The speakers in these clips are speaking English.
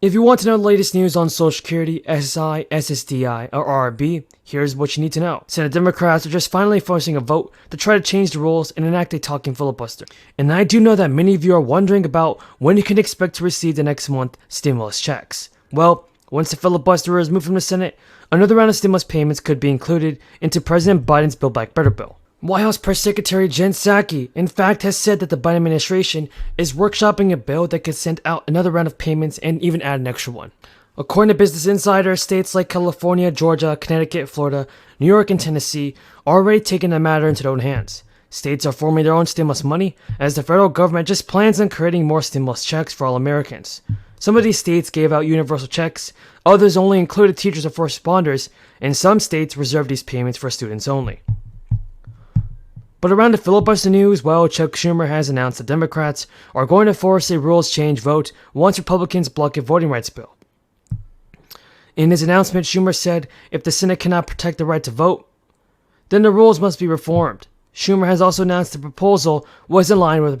If you want to know the latest news on Social Security, SSI, SSDI, or RRB, here's what you need to know. Senate Democrats are just finally forcing a vote to try to change the rules and enact a talking filibuster. And I do know that many of you are wondering about when you can expect to receive the next month stimulus checks. Well, once the filibuster is moved from the Senate, another round of stimulus payments could be included into President Biden's Build Back Better bill. White House Press Secretary Jen Psaki, in fact, has said that the Biden administration is workshopping a bill that could send out another round of payments and even add an extra one. According to Business Insider, states like California, Georgia, Connecticut, Florida, New York, and Tennessee are already taking the matter into their own hands. States are forming their own stimulus money, as the federal government just plans on creating more stimulus checks for all Americans. Some of these states gave out universal checks, others only included teachers or first responders, and some states reserved these payments for students only. But around the filibuster news, well, Chuck Schumer has announced that Democrats are going to force a rules change vote once Republicans block a voting rights bill. In his announcement, Schumer said if the Senate cannot protect the right to vote, then the rules must be reformed. Schumer has also announced the proposal was in line with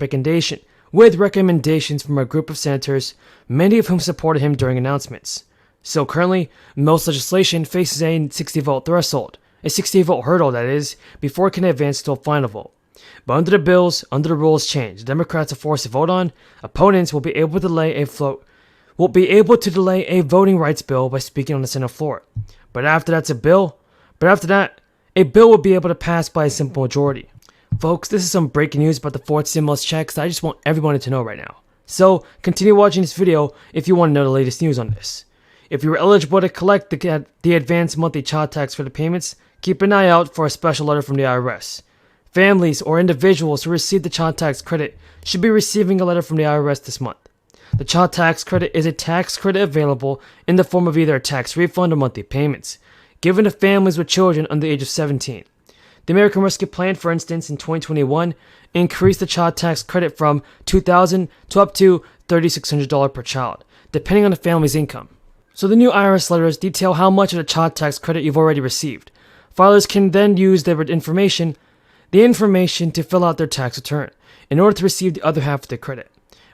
recommendations from a group of senators, many of whom supported him during announcements. So currently, most legislation faces a 60-vote threshold. A 60-vote hurdle, that is, before it can advance to a final vote. But under the rules change, Democrats are forced to vote on, opponents will be able to delay a voting rights bill by speaking on the Senate floor. But after that, a bill will be able to pass by a simple majority. Folks, this is some breaking news about the fourth stimulus checks that I just want everyone to know right now. So, continue watching this video if you want to know the latest news on this. If you were eligible to collect the advanced monthly child tax credit payments, keep an eye out for a special letter from the IRS. Families or individuals who receive the child tax credit should be receiving a letter from the IRS this month. The child tax credit is a tax credit available in the form of either a tax refund or monthly payments, given to families with children under the age of 17. The American Rescue Plan, for instance, in 2021, increased the child tax credit from $2,000 to up to $3,600 per child, depending on the family's income. So the new IRS letters detail how much of the child tax credit you've already received. Filers can then use the information to fill out their tax return in order to receive the other half of the credit.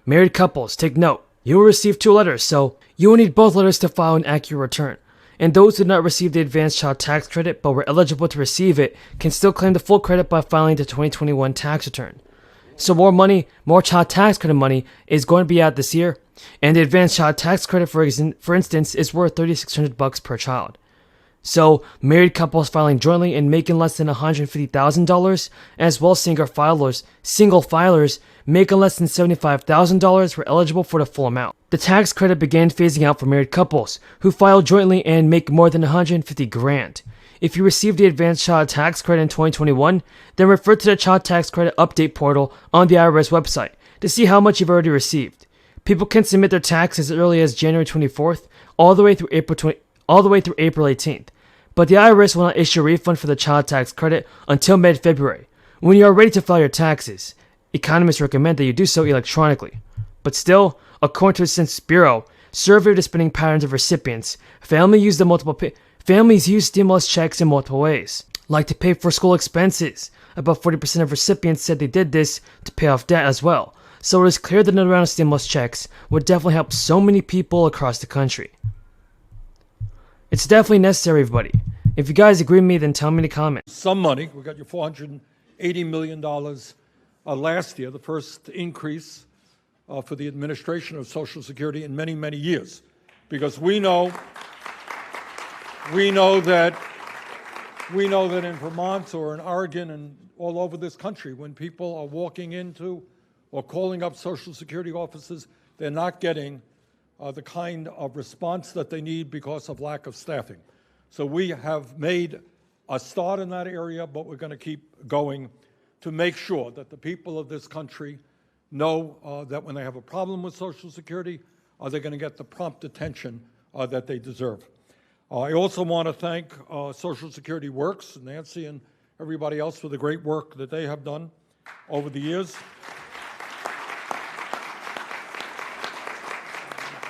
Married couples, take note. You will receive 2 letters, so you will need both letters to file an accurate return. And those who did not receive the advanced child tax credit but were eligible to receive it can still claim the full credit by filing the 2021 tax return. So more child tax credit money is going to be out this year, and the advanced child tax credit, for instance, is worth $3,600 per child. So, married couples filing jointly and making less than $150,000, as well as single filers making less than $75,000 were eligible for the full amount. The tax credit began phasing out for married couples who file jointly and make more than $150,000. If you received the advanced child tax credit in 2021, then refer to the child tax credit update portal on the IRS website to see how much you've already received. People can submit their taxes as early as January 24th, all the way through April 18th. But the IRS will not issue a refund for the child tax credit until mid-February, when you are ready to file your taxes. Economists recommend that you do so electronically. But still, according to the Census Bureau, survey of the spending patterns of recipients, families use stimulus checks in multiple ways, like to pay for school expenses. About 40% of recipients said they did this to pay off debt as well. So it is clear that another round of stimulus checks would definitely help so many people across the country. It's definitely necessary, everybody. If you guys agree with me, then tell me in the comments. Some money. We got your $480 million last year, the first increase for the administration of Social Security in many, many years. Because we know that in Vermont or in Oregon and all over this country, when people are walking into or calling up Social Security offices, they're not getting the kind of response that they need because of lack of staffing. So we have made a start in that area, but we're going to keep going to make sure that the people of this country know that when they have a problem with Social Security, they're going to get the prompt attention that they deserve. I also want to thank Social Security Works, Nancy and everybody else for the great work that they have done over the years.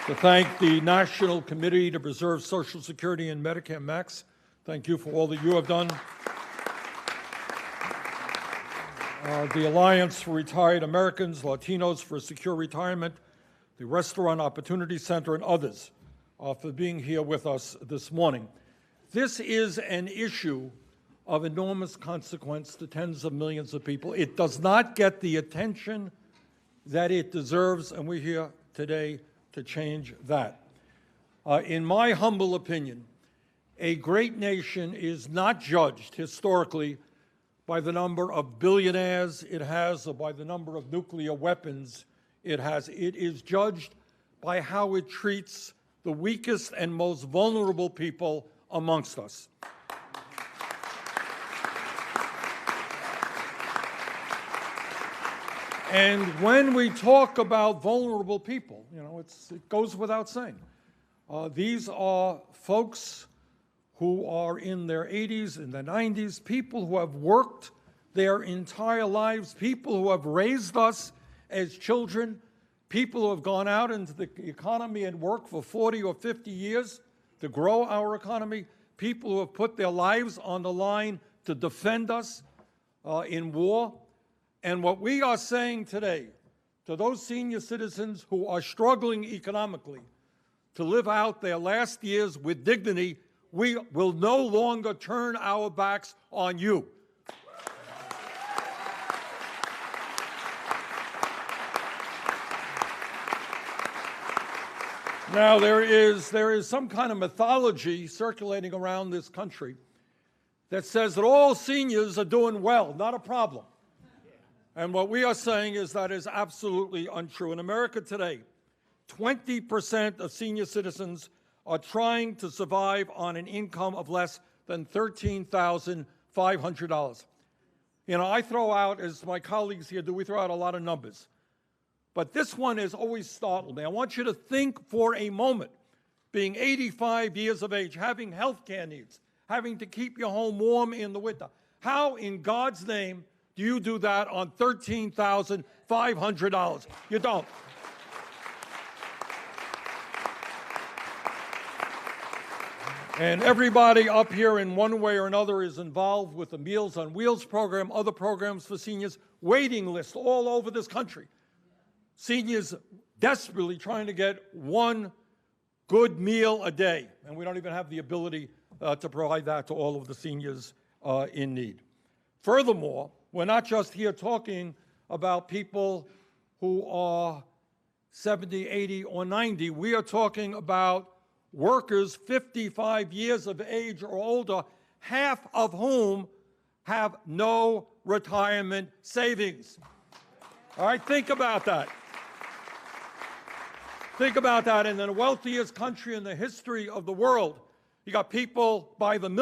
To thank the National Committee to Preserve Social Security and Medicare Max. Thank you for all that you have done. The Alliance for Retired Americans, Latinos for Secure Retirement, the Restaurant Opportunity Center, and others for being here with us this morning. This is an issue of enormous consequence to tens of millions of people. It does not get the attention that it deserves, and we're here today to change that. In my humble opinion, a great nation is not judged historically by the number of billionaires it has or by the number of nuclear weapons it has. It is judged by how it treats the weakest and most vulnerable people amongst us. And when we talk about vulnerable people, it goes without saying. These are folks who are in their 80s and their 90s, people who have worked their entire lives, people who have raised us as children, people who have gone out into the economy and worked for 40 or 50 years to grow our economy, people who have put their lives on the line to defend us in war. And what we are saying today to those senior citizens who are struggling economically to live out their last years with dignity, we will no longer turn our backs on you. Now, there is some kind of mythology circulating around this country that says that all seniors are doing well, not a problem. And what we are saying is that is absolutely untrue. In America today, 20% of senior citizens are trying to survive on an income of less than $13,500. I throw out, as my colleagues here do, we throw out a lot of numbers. But this one has always startled me. I want you to think for a moment, being 85 years of age, having health care needs, having to keep your home warm in the winter. How in God's name do you do that on $13,500? You don't. And everybody up here in one way or another is involved with the Meals on Wheels program, other programs for seniors, waiting lists all over this country. Seniors desperately trying to get one good meal a day, and we don't even have the ability to provide that to all of the seniors in need. Furthermore, we're not just here talking about people who are 70, 80, or 90. We are talking about workers 55 years of age or older, half of whom have no retirement savings. All right, think about that. Think about that. In the wealthiest country in the history of the world, you got people by the millions